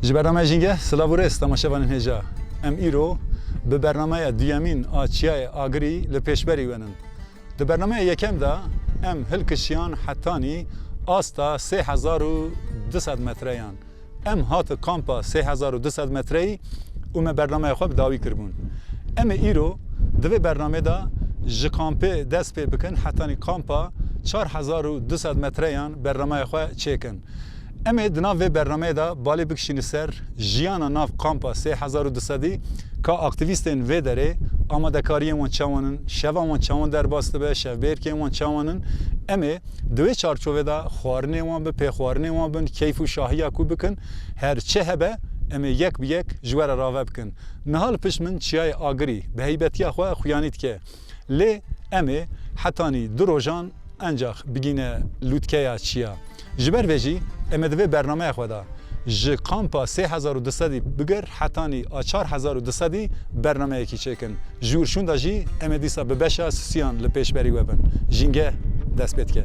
ji bernameya jîngeh silav û rêz temaşevanên hêja. Em îro bi bernameya duyemîn a Çiyayê Agirî li pêşberî wenin. Di bernameya yekem de em hilkişiyan hetanî asta 3200 metreyan. Em hatı kampa 3200 metreyî û me bernameya xwe bi dawî kirbûn. Em ê îro di vê bernamê de ji kampê dest pê bikin hetanî kampa 4200 metreyan bernameya xwe çêkin. Em ê di nav vê bernameyê de balê bikişîne ser jiyana nav kampa 3200 ka aktivîstên vê derê amadekariyên wan çawanin, şevan wan çawan derbas dibe, şevbêrkên wan çawanin. Em ê di wê çarçovê de xwarinê wan bi pêxwarinê wan bin, keyf û şahiya ku bikin, her çi hebe em ê yek bi yek ji we re rave bikin. Niha li pişt min Çiyayê Agirî bi heybetiya xwe xuyanî dike. Lê em ê hetanî du rojan encaq bigîne lûtkeya çiya. Ji ber vê jî em ê di vê bernameya xwe de ji kampa 3200 bigir hetanî a 4200 bernameyekî çêkin. Ji ûrşûn de jî em ê dîsa bi beşa sisiyan li pêşberî we bin. Jîngeh dest pê dike.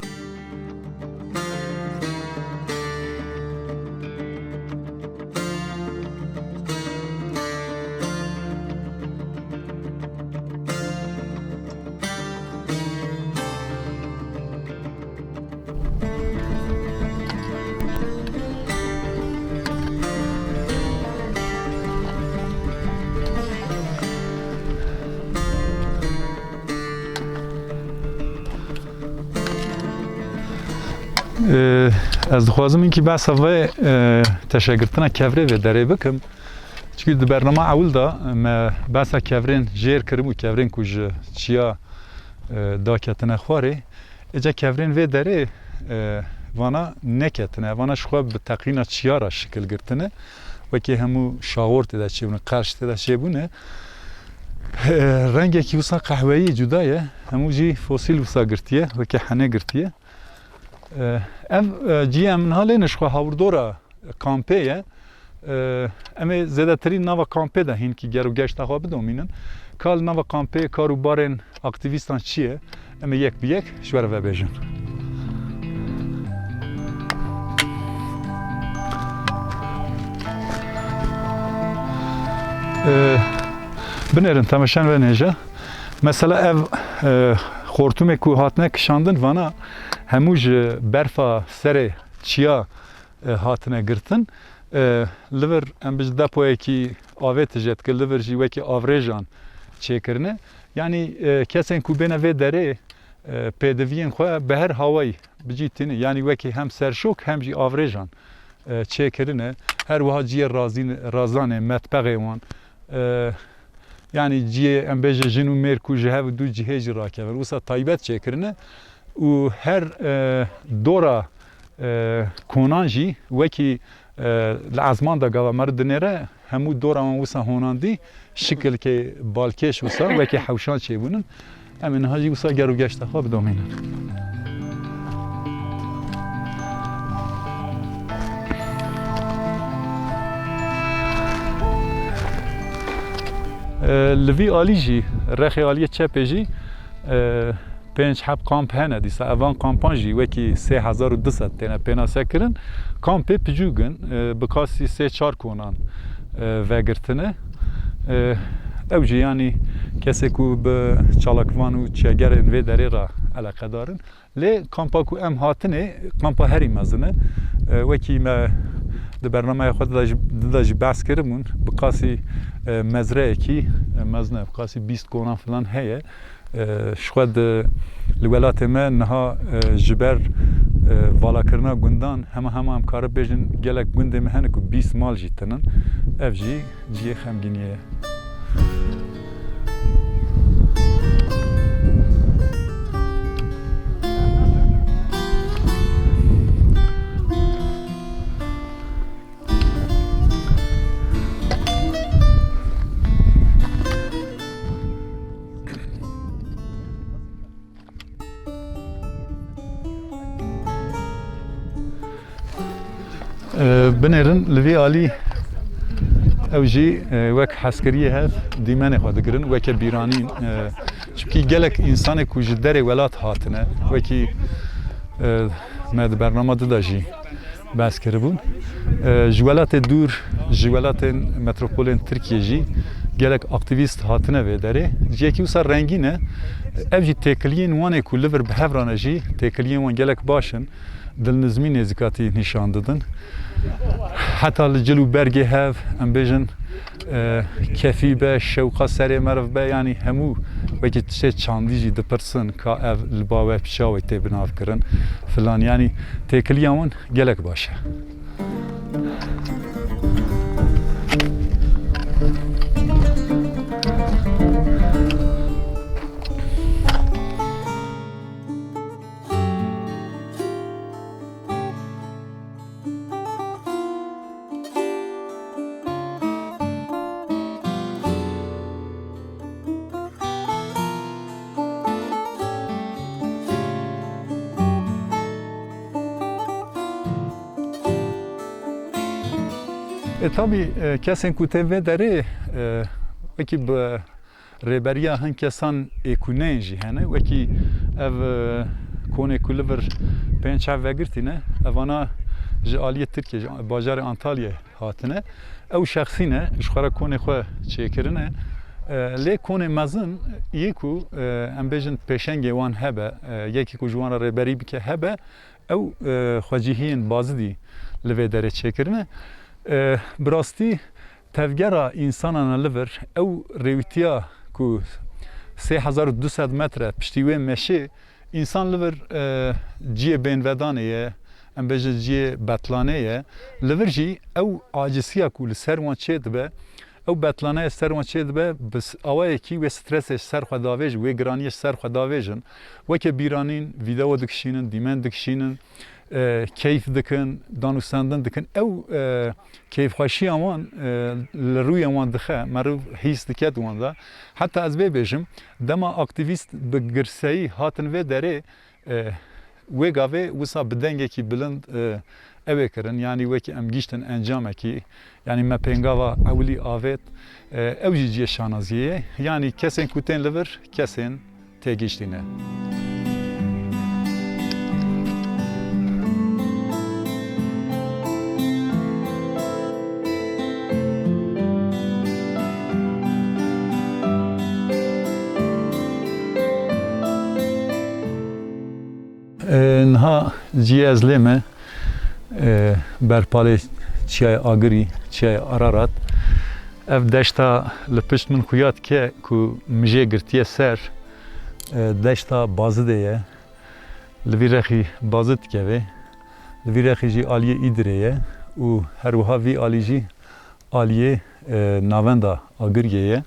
Ez dixwazim inkî behsa vê teşekkirtina kevrê vê derê bikim. Çünkü di bername ewil da me behsa kevrên jêr kirim û kevrên ku ji çiya daketine xwarê. Êca kevrên vê derê vana neketine, vana ji xwe bi teqîna çiya re şikil girtine. Wekî hemû şawor tê de çêbûne, qerş tê de çêbûne. Rengekî wisa qehweyî cuda ye, hemû jî fosîl wisa girtiye, wekî hene girtiye. Ev ciyê em niha lêne ji xwe hawrdora kampê ye. Em ê zêdetirîn nava kampê de hîn ki ger û geşta xwe bidomînin. Ka li nava kampê kar û barên aktivîstan çi ye? Em ê yek bi yek ji we re vebêjin. Binêrin temeşen ve nêje. Mesela ev xortumê ku hatine kişandin vana hemû ji berfa serê çiya hatine girtin. Li vir em bi depoyekî avê tije dike, li vir jî wekî avrêjan çêkirine. Yani kesên ku bêne vê derê pêdiviyên xwe bi her hawayî bicîtîne. Yani wekî hem serşok hem jî avrêjan çêkirine. Her wiha ciyê razanê, metbeğê wan. Yani ciyê em bêje jin û mêr ku ji hev du cihê jî rakevin. Wisa taybet çêkirine. û her dora konan jî wekî li ezman da gava me dinêre hemû dora wan wisa honandî şikilkê balkêş wisa wekî hewşan çêbûnin. Em ê niha jî wisa ger û geşta xwe bidomînin. Li vî alî jî rexê aliyê çepê jî pênc heb kamp hene dîsa evan kampan jî wekî 3200 têne pênase kirin. Kampê picûk in bi kasî 3-4 konan vegirtine. Ew jî yanî kesê ku bi çalakvan û çêgerên vê derê re eleqedarin. Lê kampa ku em hatine kampa herî mezin e. Wekî me di bernameya xwe de jî behs kiribûn bi kasî mezreyekî mezne bi kasî 20 konan filan heye. Ji xwe li welatê me niha ji ber valakirina gundan hema em karin bêjin gelek gundê me hene ku 20 mal jî tinin. Ev jî ciyê xemgînî ye. Binêrin li vê alî ew jî wek heskeriyê hev dîmenê xwe digirin weke bîranîn. Çünkü gelek insanê ku ji derê welat hatine wekî me di bernama de jî بس کربون جوالات دور جوالات متروپولین ترکیه جی گلک اکتیویست هاتنه و داره جیکی وسا رنگینه evji tekliyen wane ku liver bi hevrana jî tekliyen wan gelek başin dilnizmî nêzîkatî nîşan didin. Heta li cil û bergê hev em bêjin kefî be, şewqa serê meriv be yanî hemû wekî tiştê çandî jî dipirsin ka ev li bawê pişawê tê binavkirin filan yanî têkiliyan wan gelek baş e. Tabii kesin ku tevve dere vekî bi rêberiya hin kesan êkûneyên jî hene wekî ev konê ku li vir pênc hev vegirtîne evana ji aliyê Tirkiye ji bajarê Antalyayê hatine ew şexsî ne ji xwe re konê xwe çêkirine lê konê mezin yê ku em bêjin pêşengê wan hebe yekî ku ji wan re rêberî bike hebe ew xwecihiyên bazidî li vê derê çêkirine bi rastî tevgera însanan li vir ew rêwîtiya ku 3200 metre piştî wê meşê însan li vir ciyê bênvedanê ye em bêjin ciyê betlanê ye li vir jî ew acisiya ku li ser wan çê dibe ew betlaneya ser wan çê dibe bi awayekî wê stresê ser xwe davêjin wê giraniyê ser xwe davêjin weke bîranîn vîdeo dikişînin dîmen dikişînin keyf dikin, danûstandin dikin ew keyfxweşiya wan li rûya wan dixe meriv hîs dike wan da heta ez vê bêjim dema aktivîst bi girseyî hatin vê derê wê gavê wisa bi dengekî bilind ew ê kirin yanî wekî em gîştin encamekî yanî me pêngava ewlî avêt ew jî ciyê şanaziyê ye yanî kesên ku tên li vir kesên têgîştîne. Niha ciyê ez lê me berpalê çiyaya Agirî, çiyaya Ararat ev deşta li pişt min xuya dike ku mijê girtiye ser deşta Bazidê ye li vî rexî Bazid dikeve li vî rexî jî aliyê Îdirê ye û her wiha vî alî jî aliyê navenda Agiriyê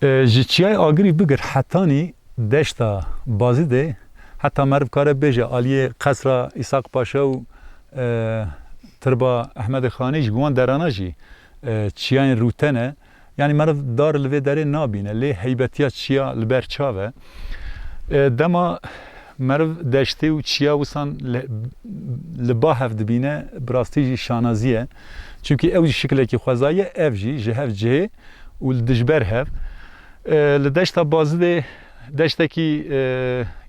ye ji çiyaya Agirî bigir hetanî deşta Bazidê heta meriv kare bêje aliyê qesra İshak Paşa û tirba Ehmedê Xanî ji wan derana jî çiyayên rûten e yanî meriv dar li vê derê nabîne lê heybetiya çiya li ber çav e dema meriv deştê û çiya wisan li ba hev dibîne bi rastî jî şanazî ye çûnkî ew jî şiklekî xwezayî ye ev jî ji hev cihê û li dijber hev li deşta Bazidê deştekî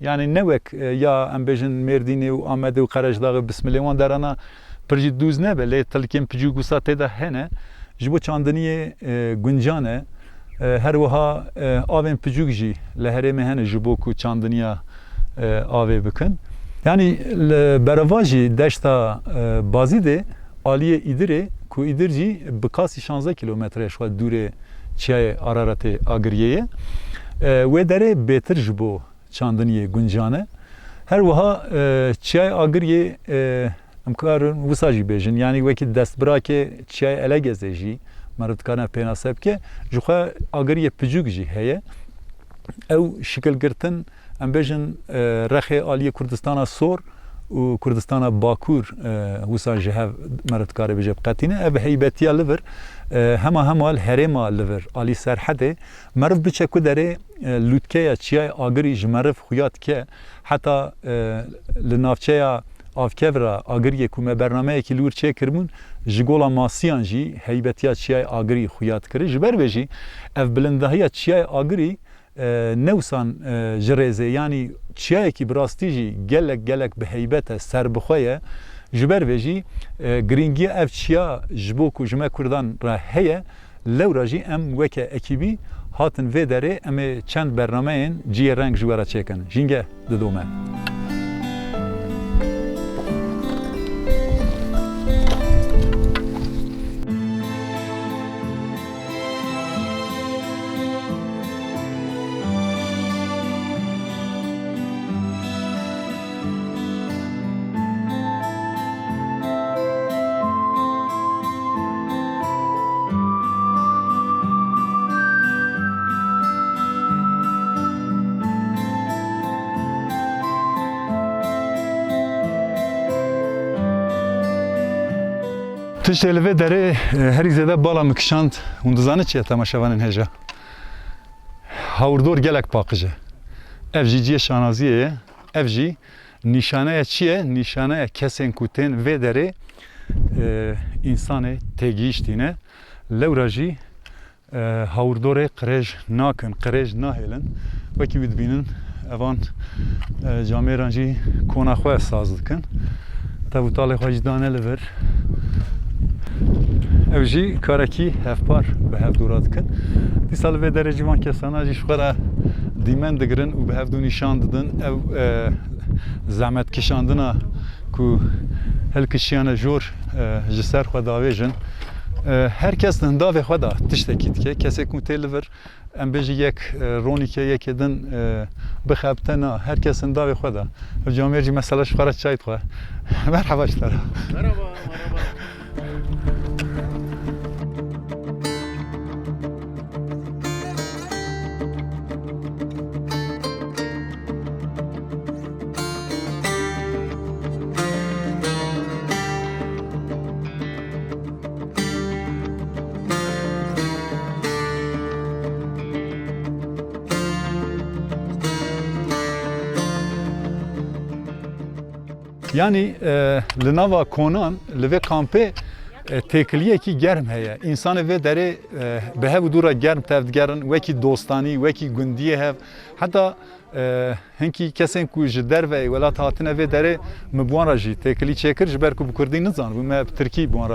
yani ne wek ya em bêjin Mêrdînê û Amedê û Qerejdağê Bismilê wan derana pir jî dûz nebe lê tilkên picûk wisa têde hene ji bo çandiniyê guncan e her wiha avên picûk jî li herêmê hene ji bo ku çandiniya avê bikin yanî li bereva jî deşta Bazidê aliyê Îdirê ku Îdir jî bi qasî 16 kilometre ji xwe dûrê çiyayê Araratê Agiriyê ye wê derê bêtir ji bo çandiniyê guncan e her wiha çiyayê Agiriyê em karin wisa jî bêjin yanî wekî destbirakê çiyayê Elegezê jî meriv dikare pênase bike ji xwe Agiriyê picûk jî heye ew şikilgirtin em bêjin rexê aliyê Kurdistana Sor û Kurdistana Bakur wisa ji hev meriv dikare bêje biqetîne ev heybetiya li vir hema hemal herêma li vir alî serhedê meriv biçe ku derê lûtkeya çiyayê Agirî ji meriv xuya dike heta li navçeya avkevra Agiriyê ku me bernameyekî li wir çêkiribûn ji gola masiyan jî heybetiya çiyayê Agirî xuya dikire ji ber vê jî ev bilindahiya çiyayê Agirî ne wisan ji rêzê yanî çiyayekî bi rastî jî gelek bi heybet e serbixwe ye جبر ویجی گرینگی افچیا جبو کو جمع کردان را هیه لوراجی ام وکه اکیبی هاتن و داره ام چند برنامه این جی رنگ جوارا چکن جینگه ددومه تشتلوه داره هری زده بالا مکشاند اندوزانه چیه تماشاوانین هجا هاوردور گلک پاقجه اف جی جی شانازیه اف جی نشانه چیه؟ نشانه کسین کوتین و داره انسان تگیشتینه لوراجی هاوردور قرج ناکن قرج ناهیلن وکی بدبینن اوان جامعه رانجی کوناخواه ساز دکن تابو تاله خواهی دانه لور اوجی کارکی هفپار به هف دورات کن دی سال به درجه وان کسانا جیش خورا دیمن دگرن و به هف دو نشان دادن او زحمت کشاندنا کو هل کشیان جور جسر خدا ویژن هر کس دنده خدا تشتکید که کسی کو تلور ام بجی یک رونی که یک دن بخابتنا هر کس دنده خدا جامعه جی مثلا خورا چایت خو مرحبا اشترا مرحبا Yani لناوا کنان لوی کامپه تکلیه کی گرم هیا انسان و داره به هر دورا گرم تفدگرن وکی دوستانی وکی گندیه هف حتی هنکی کسین کو جدر و ولات هاتنه و داره مبوان جی تکلی چکر جبر کو بکردی نزان و ما ترکی بوان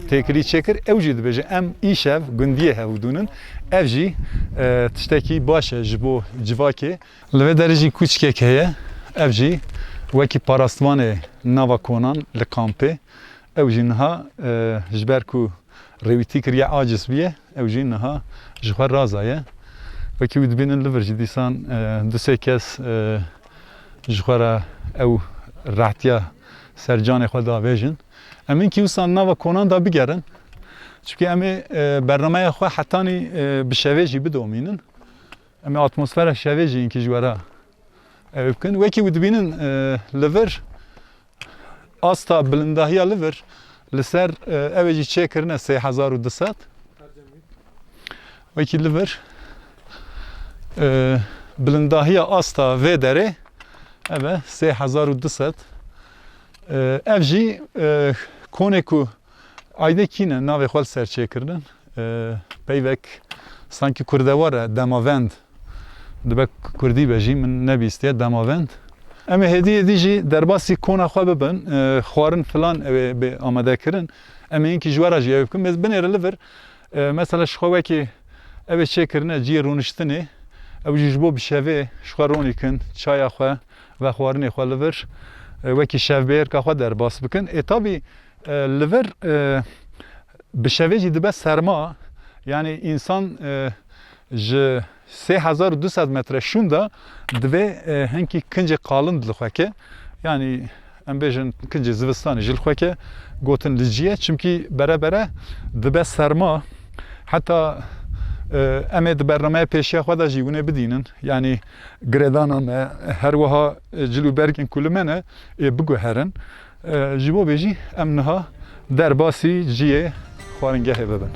تکلی چکر اوجی دبجه ام ایشف گندیه هف دونن اوجی تشتکی باشه جبو جواکی لوی داره جی کوچکه که اوجی وکی پاراستوان نوا کنان لکامپه او جنها جبر کو رویتی کریا عاجز بیه او جنها جخور رازایه وکی ود بینن لور جدیسان دو سه کس جخور او راحتیا سرجان خدا ویژن امین کی وسان نوا کنان دا بگرن چون امی برنامه خو حتانی بشویجی بدومینن امی اتمسفر شویجی اینکه جوارا بکن وکی ود بینن لور استا بلندهیا لور لسر اوجی چکرنه 3200 وکی لور بلندهیا استا و داره اوه 3200 اوجی کونه کو ayda kine navê xwe ser çêkirin peyvek sanki kurdewar demavend dibe kurdî be jî min nebîstiye demavend em ê hêdiyê dî jî derbasî kona xwe bibin xwarin filan ew ê bê amadekirin em ê hinkî ji wera jî ew bikin mêz binêre li vir mesela ji xwe wekî ew ê çêkirine ciyê rûniştinê ew jî ji bo bişevê ji xwe ronîkin çaya xwe ve xwarinê xwe li vir wekî şevbêrka xwe derbas bikin tabii li vir bi şevê jî dibe serma yani insan ji 3200 metre şunda dibe hinkî kincê qalin li xweke yani em bêjin kincê zivistanê ji li xweke gotin li ciyê çimkî berebere dibe serma heta em ê di bernameya pêşiya xwe de jî hûn ê bidînin yani girêdana me her wiha cilûbergên ku li me ne ê biguherin ji bo bê jî em niha derbasî ciyê xwaringehê bibin.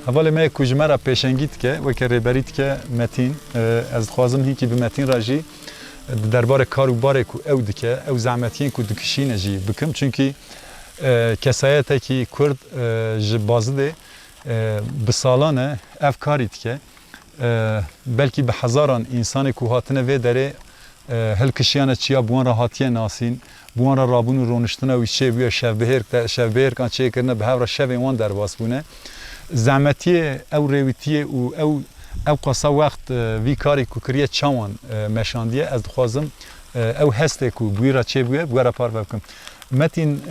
Havalı me kujmera peşengit ke ve ke reberit ke metin az xwazim hinki bi metin raji derbarê kar û barê ku ew dike ew zehmetiyên ku dikişîne jî bikim çünkü kesayetekî Kurd ji bazidê bi salan e ev karî dike belkî bi hezaran însanê ku hatine vê derê hilkişiyane çiya buwan ra hatiye nasîn buwan ra rabûn û roniştina wî çêbûye şevbêherkan çêkirine bi hev ra şevên wan derbas bûne zehmetiye ew rêwîtiye û ew qasa wext vî karê ku kiriye çawan meşandiye ez dixwazim ew hestê ku bûyî ra çêbûye bi we re parve bikim Metin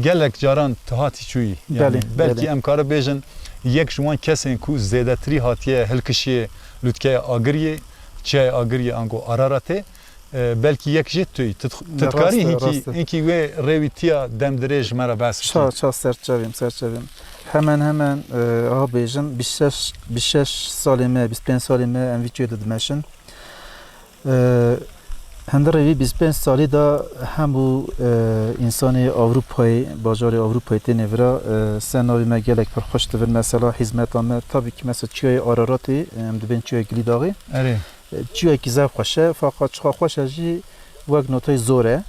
gelek caran tihatî çûyî yani belkî em kare bêjin yek ji wan kesên ku zêdetirî hatiye hilkişiyê lûtkeya Agiriyê çiyaya Agiriyê ango Araratê belkî yek jî tûyî titkarî hinkî wê rêwîtiya demdirê ji me re behs Ça serçavîm hemen bêjin 26 salê me 25 salê me em vî çûyê didimeşin Henderê vî 25 salî da hemû însanê Avrupayê bajarê Avrupayê têne vira senavê me gelek pir xweş dibin mesela hizmeta me tabî ki mesela çiyayê Araratê em dibên çiyayê Gilîdağê çiyayekî zev xweş e fakat çixa xweş e jî wek notayê zor e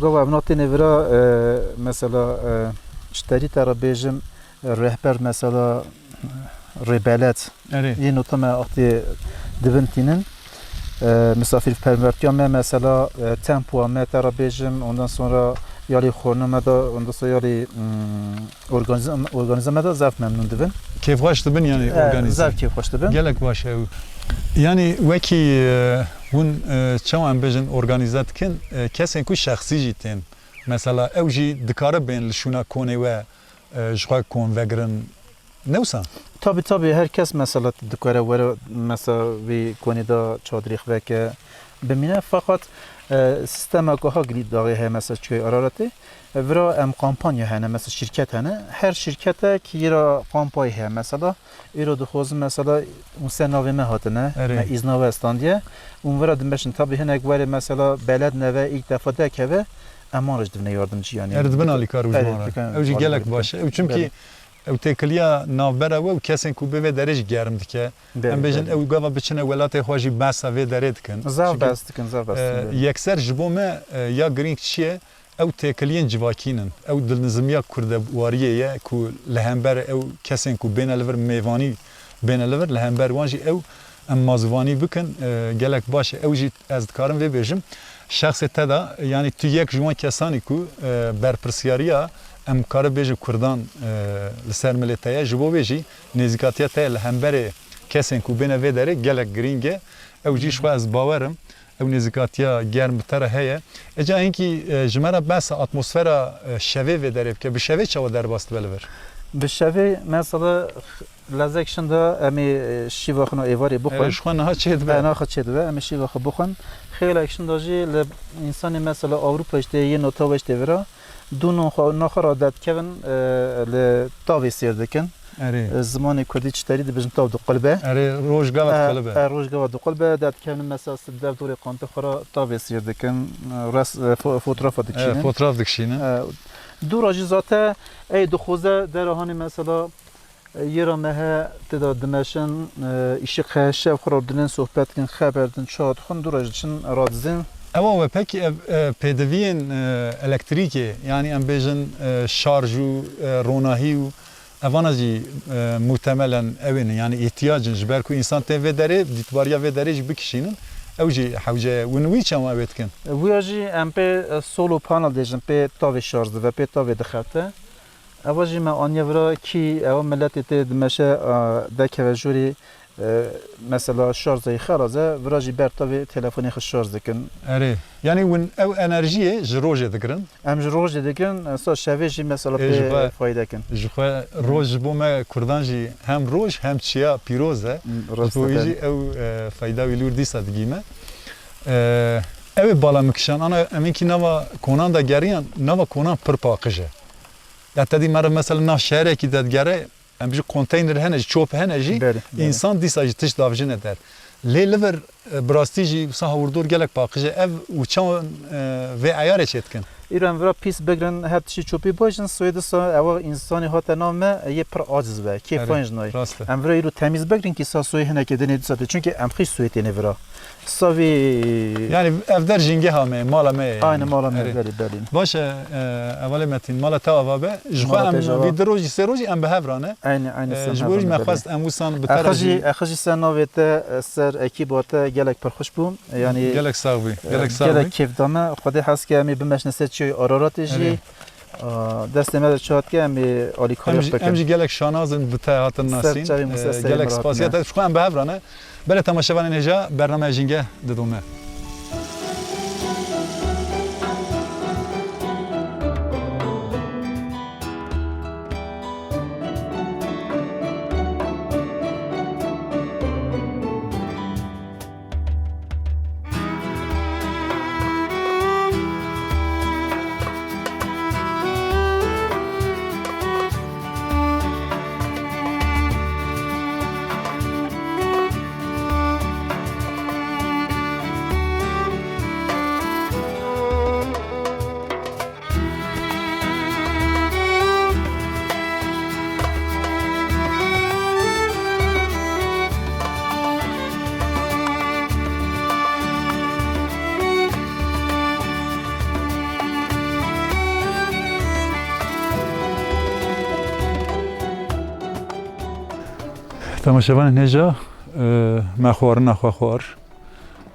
gava ev têne vira mesela şterî te re bêjim rehber mesela rêbelet yê nota me axtê dibintînin misafirpervertiya me mesela tempoa me te re bêjim ondan sonra yalî xwarina me da ondan sonra yalî organize me da zev memnûn dibin kêfxweş dibin yani organize zev kêfxweş dibin gelek baş e yani wekî hûn çawa em bêjin organize dikin kesên ku şexsî jî tên mesela ew jî dikare bên li şûna konê we ji xwe kon vegirin newsa Tabii herkes mesela dikare were mesela vî konê da çadırî veke bimîne fakat sistema ku ha Gilîdağê heye mesela çiyayê Araratê vira em kampanya hene mesela şirket hene her şirketek yira kampanya heye mesela îro dixwazim mesela se navê me hatine me îznava standiye û vira dimeşin tabii hinek were mesela beled neve ilk defa dekeve eman ji dibine yardımcı yani dibin alîkar û ew jî gelek baş e çünkü ew têkiliya navbera we û kesên ku bi vê derê jî germ dike em bêjin ew gava biçine welatê xwe jî behsa vê derê dikin zev behs dikin yekser ji bo me ya girîng çi ye ew têkiliyên civakînin ew dilnizimiya kurdewariyê ye ku li hember ew kesên ku bêne li vir mêvanî bêne li vir li hember wan jî ew em mazvanî bikin gelek baş e ew jî ez dikarim vê bêjim şexsê te da yani tu yek ji wan kesanî ku berpirsyariya em kare bêje Kurdan li ser milê te ye ji bo wê jî nêzîkatiya te li hemberê kesên ku bêne vê derê gelek girîng e ew jî xwe ez bawerim ew nêzîkatiya germ bi te re heye ca hinkî ji me re behsa atmosfera şevê vê derê bike bi şevê çawa derbas dibe li vir bi şevê mesela lezek şinda em ê şîva xwe êvarê bixwin ji xwe niha çê dibe naxa çê dibe em ê şîva xwe bixwin xêlek şinda jî li însanê mesela Awropa işte yê nota we işte vira dû naxa ra dedkevin li tavê sêr dikin zimanê Kurdî çiterî dibêjin tav diqilbe rojgava diqilbe rojgava diqilbe dedkevin mesela dev dorê qantê xwe ra tavê sêr dikin fotoğrafa dikişînin fotoğraf dikişînin dûra jî zate ey dixwaze derahanê mesela yêra me he têda dimeşin îşiq he şev xwe ra dilin sohbet dikin xeber din çawa dixwin dûra jî çin radizin Ewa ve peki pêdiviyên elektrîkê yani em bêjin şarj û ronahî û evana jî muhtemelen ew ên yani ihtiyacın ji ber ku însan tê vê derê dîtibariya vê derê jî bikişînin ew jî hewce ye win wî çawa ew ê dikin Wî jî em pê solo panel dêjin pê tavê şarj dibe pê tavê dixete ewa jî me aniye vira kî ew milletê tê dimeşe dekeve jûrî mesela şarjayı xeraze vira jî ber tavê telefonê xwe şarj dikin yani win ew enerjiyê ji rojê dikirin em ji rojê dikin sa şevê jî mesela pê fayda dikin ji xwe roj ji bo me Kurdan jî hem roj hem çiya pîroz e ji jî ew fayda wî lûr dîsa digîme ew ê bala mikişan ana emînkî nava konan da geriyan nava konan pir paqij e ya te dî mere mesela nav şehrekî de digere em jî konteyner hene jî çop hene jî însan dîsa jî tişt davjine der lê li vir براستی جی وسا هوردور گلک باقیجه اف و چون و عیار چتکن ایران ورا پیس بگرن هر چی چوبی باشن سوید سا اوا انسانی هات نامه یه پر عاجز و کیفانج نای راسته ام ورا ایرو تمیز بگرین کی سا سوی هنه که دنید ساته چون که ام خیش سویت نه ورا ساوی یعنی اف در جنگه همه مال همه aynı mala mevleri belin. باشه اول متین مال تا اوابه جخوا ام وی دروجی سروجی ام به هفرانه Aynı sen. جبوری مخواست ام وسان بترجی Axıcı sen navete ser ekibata gelek per hoş bum. Yani گلک ساوی گلک ساوی gelek kevdame خود has ki emi bimeşne seçiyor ararat ji. Desteme çat ki emi ali kariyer ام جی گلک شانازن بته هاتن ناسین گلک سپاسیت شخوا ام به هفرانه بله تماشاوان نجا برنامه جنگه ددومه تماشاوان نجا مخوار نخوار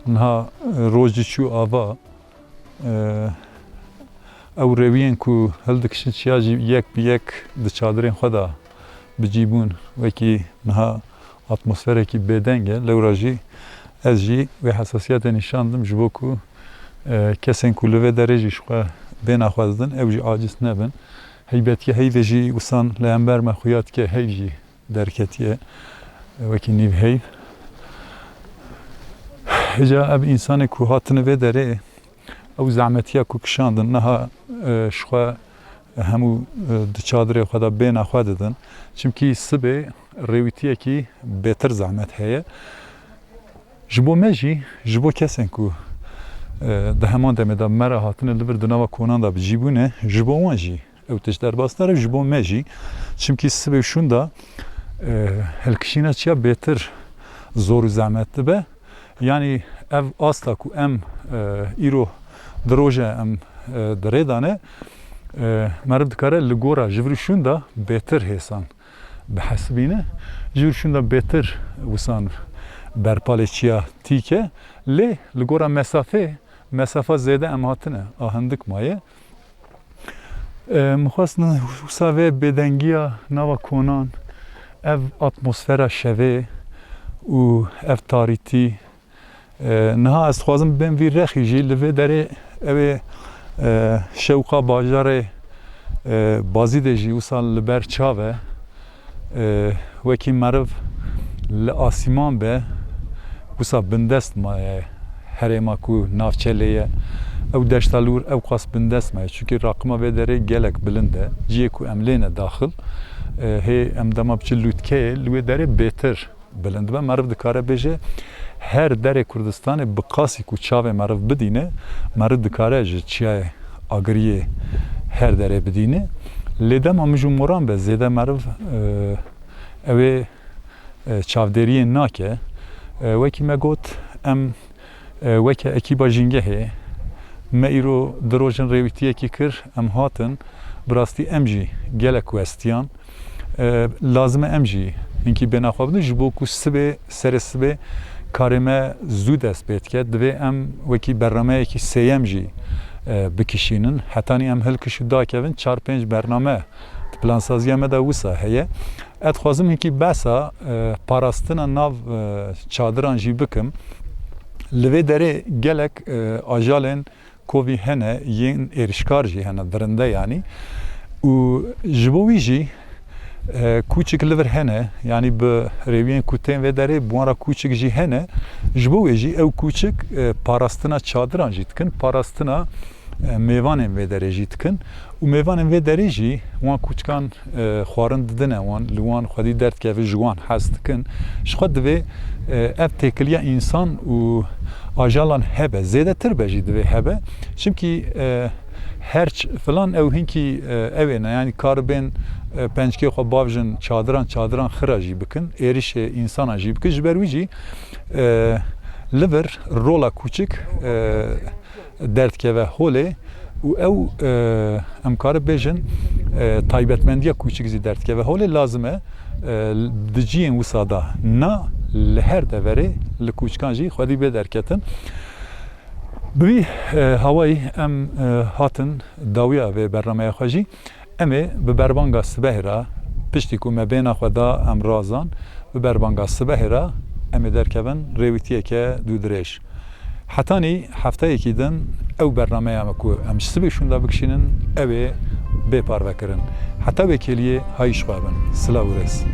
نها روزی چو آوا او رویین کو هل دکشن چیاجی یک بی یک د چادرین خدا بجیبون وکی نها اتمسفره کی بدنگه لوراجی از جی و حساسیت نشاندم جبو کو کسین کو لوه درجی شخوا بین اخوازدن او جی عاجز نبن هیبت که هیوه جی وسان لامبر مخویات که هیو جی درکتیه وکی نیو هیو هجا اب انسان کو هاتن و داره او زعمتیا کو کشاندن نها شخوا همو د چادر خدا بین اخوا ددن چمکی سبه رویتیه کی بهتر زحمت هيا جبو مجی جبو کسن کو ده همان دمه دا مره هاتن لبر دناوا کونان دا بجیبونه جبو وانجی او تجدر باستر جبو مجی چمکی سبه شون دا هلکشینا چیا بهتر زور زحمت به yani ev asla ku em îro diroje em derêdane meriv dikare li gora ji vir şûn da bêtir hêsan bihesibîne ji vir şûn da bêtir wisan berpalêçiya tîke lê li gora mesafa zêde em hatine ahindik maye mixwastin wisa vê bêdengiya nava konan ev atmosfera şevê û ev tarîtî نها از خوازم بین وی رخی جی لوی داره اوی شوقا باجاره بازی ده جی وصال لبر چاوه وکی مرو لآسیمان به وصال بندست ما هرما کو نافچلیه او دشتالور او قاس بندست ما چونکه رقمه به داره گلک بلنده جیه کو املینه داخل هی امدما بچلوت که لوی داره بهتر بلند به مرو دکاره بجه her dere Kurdistanê bi qasî ku çavê meriv bidîne meriv dikare ji çiyayê agiriyê her dere bidîne lê dema min ji moran be zêde meriv ew ê çavderiyê nake wekî me got em weke ekîba jîngehê me îro di rojin rêwîtiyekî kir em hatin bi rastî em jî gelek westiyan lazim e em jî hinkî bêhna xwe bidin ji bo ku sibê serê sibê karime zû dest pê dike divê em wekî bernameyekî sêyem jî bikişînin hetanî em hilkişî dakevin 4-5 bername plansaziya me de wisa heye et dixwazim hinkî behsa parastina nav çadiran jî bikim li vê derê gelek ajalên kovî hene yên êrişkar jî hene dirinde yanî û ji bo wî jî کوچک لور هنه یعنی به رویین کوتین و داره بوارا کوچک جی هنه جبو جی او کوچک پاراستنا چادران جیت کن پاراستنا میوانên vê derê jî dikin û mêvanên vê derê jî wan kûçkan xwarin didine wan li wan xwedî derdkeve ji wan hez dikin ji xwe divê ev têkiliya însan û ajalan hebe zêdetir be jî divê hebe çimkî herç filan ew hinkî ew ne yani karibên pençkê xwe bavjin çadiran xira jî bikin êrişê însana jî bikin ji ber wî jî li vir rola kûçik derdkeve holê û ew em karibêjin taybetmendiya kûçik zî derdkeve holê lazim e di ciyên wisa da na li her deverê li kûçikan jî xwedî bê derketin. Bi vî hawayî em hatin dawiya vê bernameya xwe jî em ê bi berbanga sibehê re piştî ku me bêhna xwe da em razan bi berbanga sibehê re em ê derkevin rêwîtiyeke dûdirêj. Hetanî hefteyekî din ew bernameya me ku em ji sibê şûn da bikişînin ew ê bêparvekirin. Heta wê kêliyê hayî ji xwe bin. Silav û rêz.